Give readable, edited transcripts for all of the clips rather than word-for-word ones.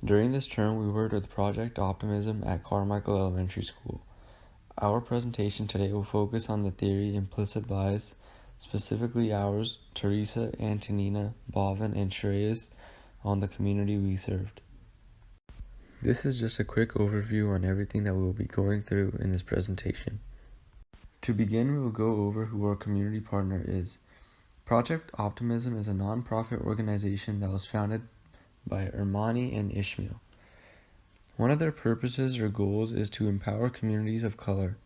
During this term, we worked with Project Optimism at Carmichael Elementary School. Our presentation today will focus on the theory implicit bias, specifically ours, Theresa, Antonina, Bhaavan, and Sreyas, on the community we served. This is just a quick overview on everything that we will be going through in this presentation. To begin, we will go over who our community partner is. Project Optimism is a non-profit organization that was founded by Ermani and Ishmael. One of their purposes or goals is to empower communities of color.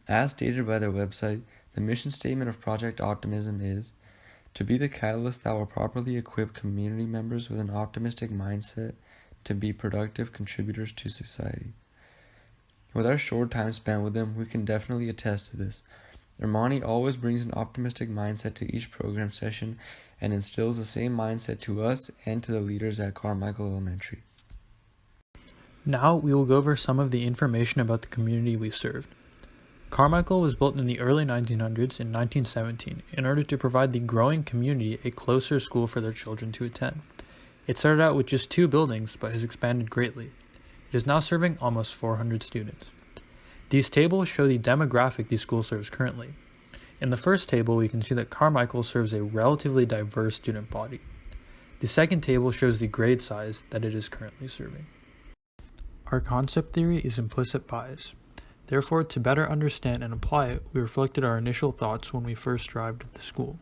As stated by their website, the mission statement of Project Optimism is to be the catalyst that will properly equip community members with an optimistic mindset to be productive contributors to society. With our short time spent with them, we can definitely attest to this. Ermani always brings an optimistic mindset to each program session and instills the same mindset to us and to the leaders at Carmichael Elementary. Now we will go over some of the information about the community we served. Carmichael was built in the early 1900s in 1917 in order to provide the growing community a closer school for their children to attend. It started out with just 2 buildings but has expanded greatly. It is now serving almost 400 students. These tables show the demographic the school serves currently. In the first table, we can see that Carmichael serves a relatively diverse student body. The second table shows the grade size that it is currently serving. Our concept theory is implicit bias. Therefore, to better understand and apply it, we reflected our initial thoughts when we first arrived at the school.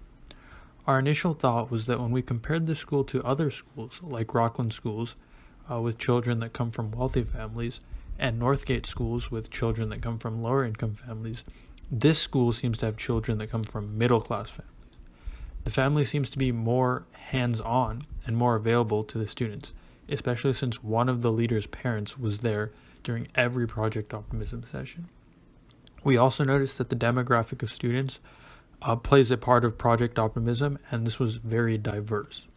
Our initial thought was that when we compared the school to other schools, like Rockland schools, with children that come from wealthy families, and Northgate schools with children that come from lower income families, this school seems to have children that come from middle class families. The family seems to be more hands-on and more available to the students, especially since one of the leaders' parents was there during every Project Optimism session. We also noticed that the demographic of students plays a part of Project Optimism, and this was very diverse.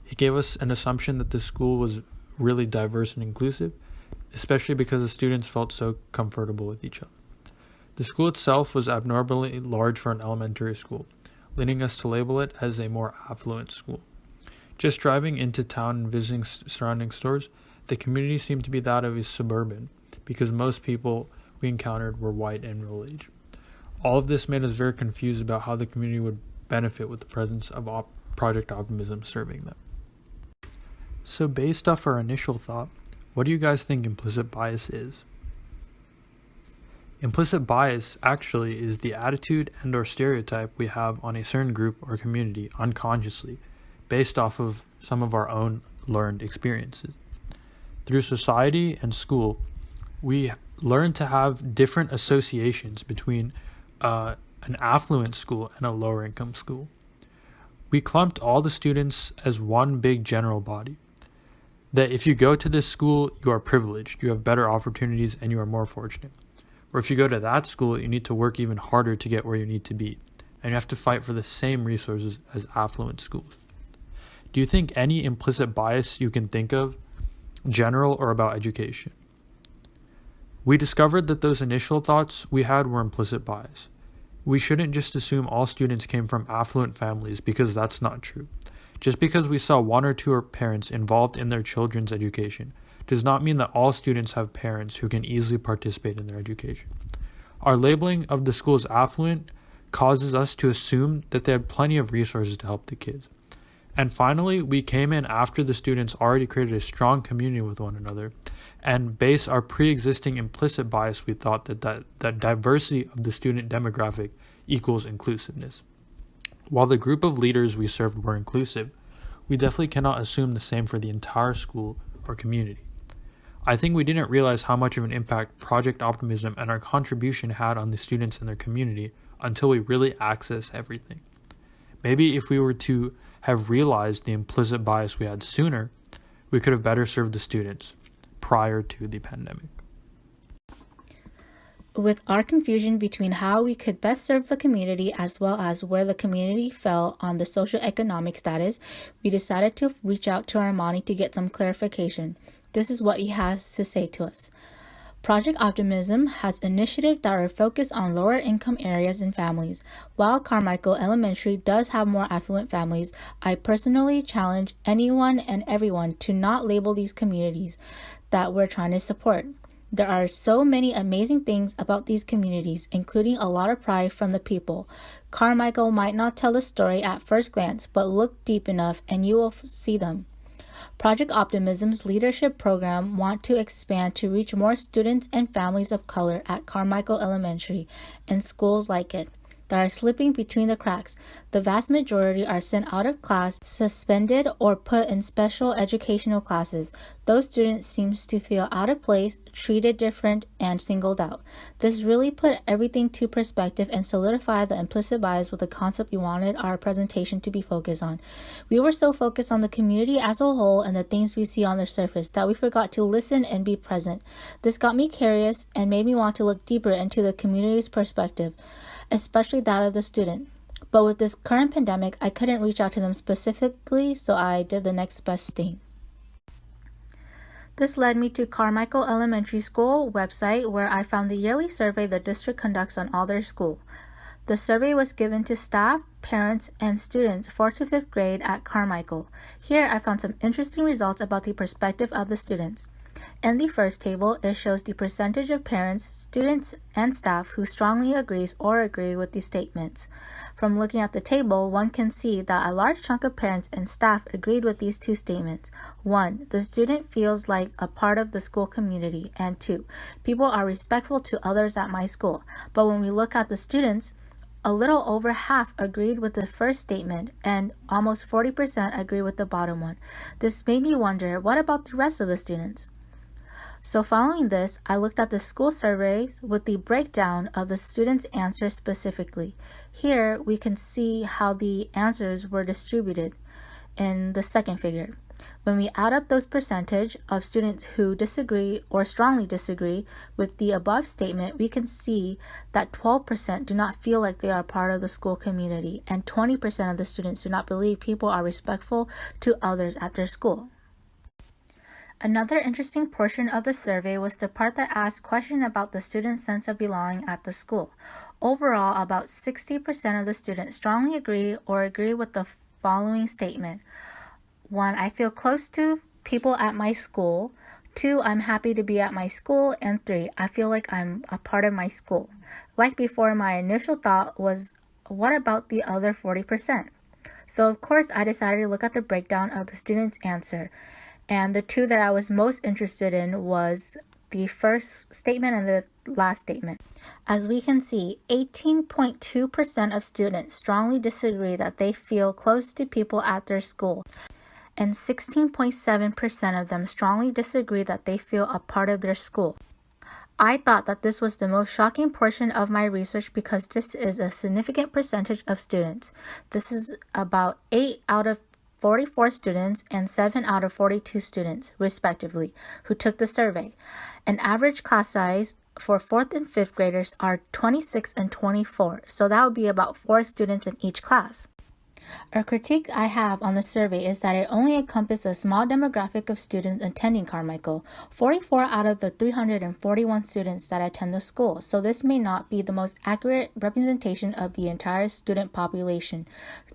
It gave us an assumption that the school was really diverse and inclusive, especially because the students felt so comfortable with each other. The school itself was abnormally large for an elementary school, leading us to label it as a more affluent school. Just driving into town and visiting surrounding stores, the community seemed to be that of a suburban, because most people we encountered were white and middle age. All of this made us very confused about how the community would benefit with the presence of Project Optimism serving them. So based off our initial thought, what do you guys think implicit bias is? Implicit bias actually is the attitude and or stereotype we have on a certain group or community unconsciously, based off of some of our own learned experiences. Through society and school, we learn to have different associations between an affluent school and a lower income school. We clumped all the students as one big general body. That if you go to this school, you are privileged, you have better opportunities, and you are more fortunate. Or if you go to that school, you need to work even harder to get where you need to be, and you have to fight for the same resources as affluent schools. Do you think any implicit bias you can think of, general or about education? We discovered that those initial thoughts we had were implicit bias. We shouldn't just assume all students came from affluent families because that's not true. Just because we saw 1 or 2 parents involved in their children's education does not mean that all students have parents who can easily participate in their education. Our labeling of the school as affluent causes us to assume that they had plenty of resources to help the kids. And finally, we came in after the students already created a strong community with one another, and based our pre-existing implicit bias, we thought that diversity of the student demographic equals inclusiveness. While the group of leaders we served were inclusive, we definitely cannot assume the same for the entire school or community. I think we didn't realize how much of an impact Project Optimism and our contribution had on the students and their community until we really accessed everything. Maybe if we were to have realized the implicit bias we had sooner, we could have better served the students prior to the pandemic. With our confusion between how we could best serve the community as well as where the community fell on the socioeconomic status, we decided to reach out to Armani to get some clarification. This is what he has to say to us. Project Optimism has initiatives that are focused on lower income areas and families. While Carmichael Elementary does have more affluent families, I personally challenge anyone and everyone to not label these communities that we're trying to support. There are so many amazing things about these communities, including a lot of pride from the people. Carmichael might not tell the story at first glance, but look deep enough and you will see them. Project Optimism's leadership program want to expand to reach more students and families of color at Carmichael Elementary and schools like it that are slipping between the cracks. The vast majority are sent out of class, suspended, or put in special educational classes. Those students seem to feel out of place, treated different, and singled out. This really put everything to perspective and solidified the implicit bias with the concept we wanted our presentation to be focused on. We were so focused on the community as a whole and the things we see on the surface that we forgot to listen and be present. This got me curious and made me want to look deeper into the community's perspective, especially that of the student. But with this current pandemic, I couldn't reach out to them specifically, so I did the next best thing. This led me to Carmichael Elementary School website, where I found the yearly survey the district conducts on all their school. The survey was given to staff, parents, and students 4th to 5th grade at Carmichael. Here I found some interesting results about the perspective of the students. In the first table, it shows the percentage of parents, students, and staff who strongly agrees or agree with these statements. From looking at the table, one can see that a large chunk of parents and staff agreed with these two statements. 1. The student feels like a part of the school community. And 2. People are respectful to others at my school. But when we look at the students, a little over half agreed with the first statement, and almost 40% agree with the bottom one. This made me wonder, what about the rest of the students? So following this, I looked at the school surveys with the breakdown of the students' answers specifically. Here, we can see how the answers were distributed in the second figure. When we add up those percentage of students who disagree or strongly disagree with the above statement, we can see that 12% do not feel like they are part of the school community, and 20% of the students do not believe people are respectful to others at their school. Another interesting portion of the survey was the part that asked questions about the student's sense of belonging at the school. Overall, about 60% of the students strongly agree or agree with the following statement. 1. I feel close to people at my school. 2. I'm happy to be at my school. And 3. I feel like I'm a part of my school. Like before, my initial thought was, what about the other 40%? So of course, I decided to look at the breakdown of the student's answer. And the two that I was most interested in was the first statement and the last statement. As we can see, 18.2% of students strongly disagree that they feel close to people at their school, and 16.7% of them strongly disagree that they feel a part of their school. I thought that this was the most shocking portion of my research because this is a significant percentage of students. This is about 8 out of 44 students and 7 out of 42 students, respectively, who took the survey. An average class size for 4th and 5th graders are 26 and 24, so that would be about 4 students in each class. A critique I have on the survey is that it only encompasses a small demographic of students attending Carmichael, 44 out of the 341 students that attend the school, so this may not be the most accurate representation of the entire student population,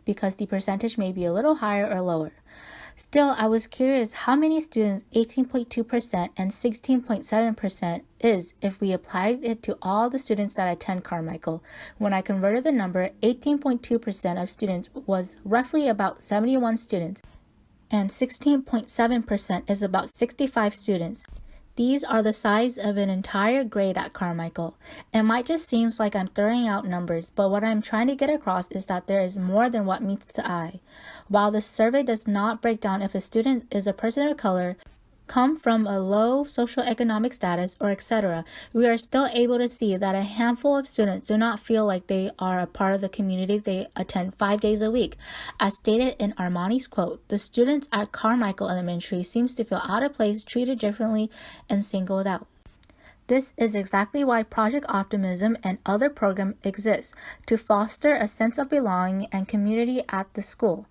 because the percentage may be a little higher or lower. Still, I was curious how many students 18.2% and 16.7% is if we applied it to all the students that attend Carmichael. When I converted the number, 18.2% of students was roughly about 71 students, and 16.7% is about 65 students. These are the size of an entire grade at Carmichael. It might just seem like I'm throwing out numbers, but what I'm trying to get across is that there is more than what meets the eye. While the survey does not break down if a student is a person of color, come from a low socioeconomic status, or etc., we are still able to see that a handful of students do not feel like they are a part of the community they attend 5 days a week. As stated in Armani's quote, the students at Carmichael Elementary seems to feel out of place, treated differently, and singled out. This is exactly why Project Optimism and other programs exist, to foster a sense of belonging and community at the school.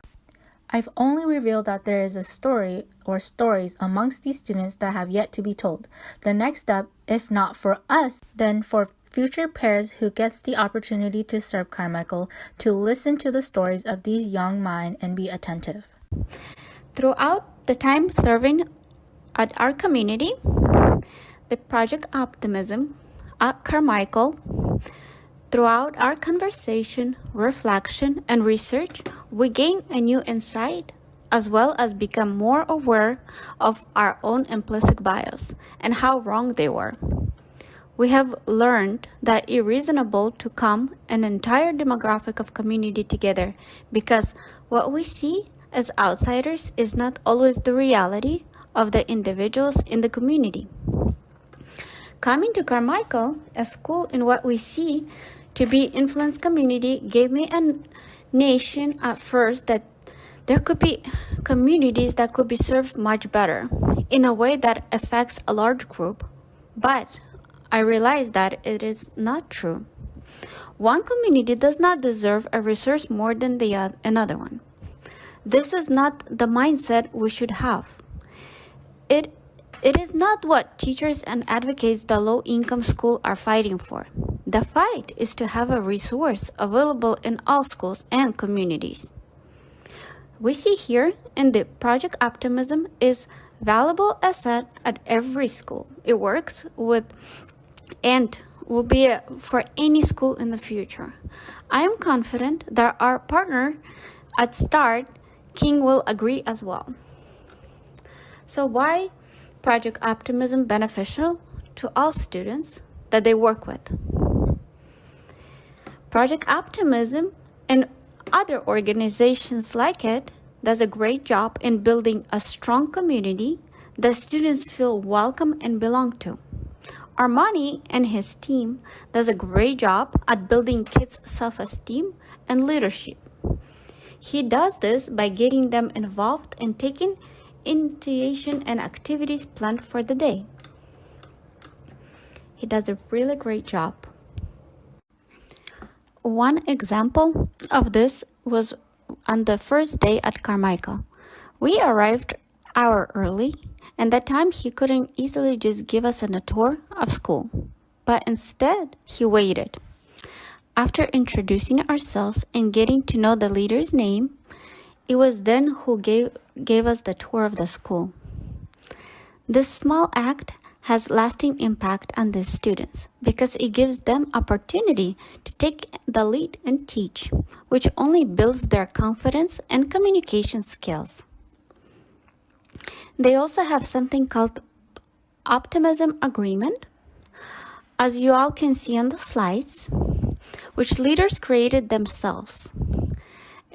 I've only revealed that there is a story or stories amongst these students that have yet to be told. The next step, if not for us, then for future pairs who gets the opportunity to serve Carmichael, to listen to the stories of these young minds and be attentive. Throughout the time serving at our community, the Project Optimism at Carmichael, throughout our conversation, reflection, and research, we gain a new insight as well as become more aware of our own implicit bias and how wrong they were. We have learned that it is reasonable to come an entire demographic of community together because what we see as outsiders is not always the reality of the individuals in the community. Coming to Carmichael, a school in what we see to be influenced community, gave me a nation at first that there could be communities that could be served much better in a way that affects a large group. But I realized that it is not true. One community does not deserve a resource more than another one. This is not the mindset we should have. It is not what teachers and advocates the low-income school are fighting for. The fight is to have a resource available in all schools and communities. We see here in the Project Optimism is valuable asset at every school. It works with and will be for any school in the future. I am confident that our partner at START, King, will agree as well. So why Project Optimism beneficial to all students that they work with? Project Optimism and other organizations like it does a great job in building a strong community that students feel welcome and belong to. Armani and his team does a great job at building kids' self-esteem and leadership. He does this by getting them involved and taking initiation and activities planned for the day. He does a really great job. One example of this was on the first day at Carmichael. We arrived an hour early, and that time he couldn't easily just give us a tour of school, but instead he waited. After introducing ourselves and getting to know the leader's name, it was then who gave us the tour of the school. This small act has lasting impact on the students because it gives them opportunity to take the lead and teach, which only builds their confidence and communication skills. They also have something called Optimism Agreement, as you all can see on the slides, which leaders created themselves.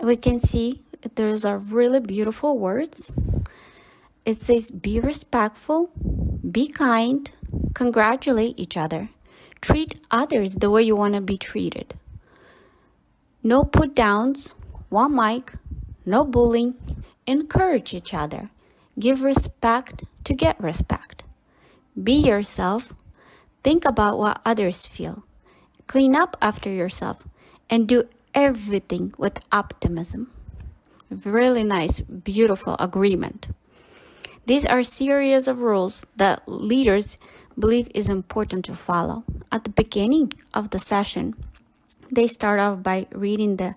We can see those are really beautiful words. It says, be respectful, be kind, congratulate each other, treat others the way you want to be treated. No put downs, one mic, no bullying, encourage each other, give respect to get respect. Be yourself, think about what others feel, clean up after yourself, and do everything with optimism. Really nice, beautiful agreement. These are a series of rules that leaders believe is important to follow. At the beginning of the session, they start off by reading the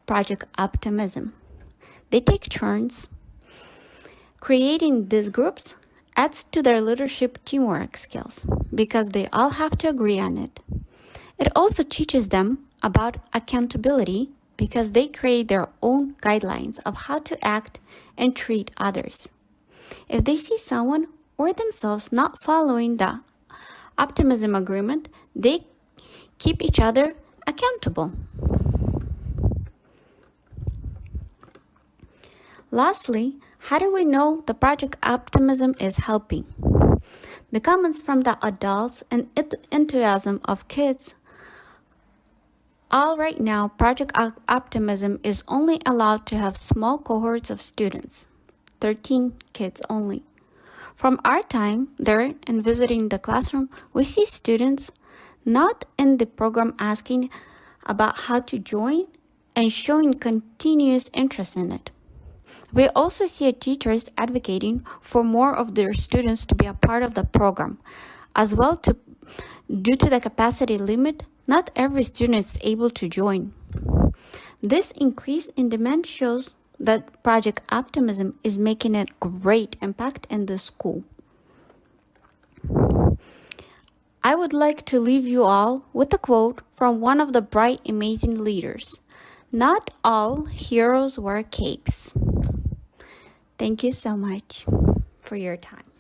Project Optimism. They take turns. Creating these groups adds to their leadership teamwork skills because they all have to agree on it. It also teaches them about accountability because they create their own guidelines of how to act and treat others. If they see someone or themselves not following the optimism agreement, they keep each other accountable. Lastly, how do we know the Project Optimism is helping? The comments from the adults and enthusiasm of kids. All right now, Project Optimism is only allowed to have small cohorts of students, 13 kids only. From our time there and visiting the classroom, we see students not in the program asking about how to join and showing continuous interest in it. We also see teachers advocating for more of their students to be a part of the program. As well, due to the capacity limit, not every student is able to join. This increase in demand shows that Project Optimism is making a great impact in the school. I would like to leave you all with a quote from one of the bright, amazing leaders. Not all heroes wear capes. Thank you so much for your time.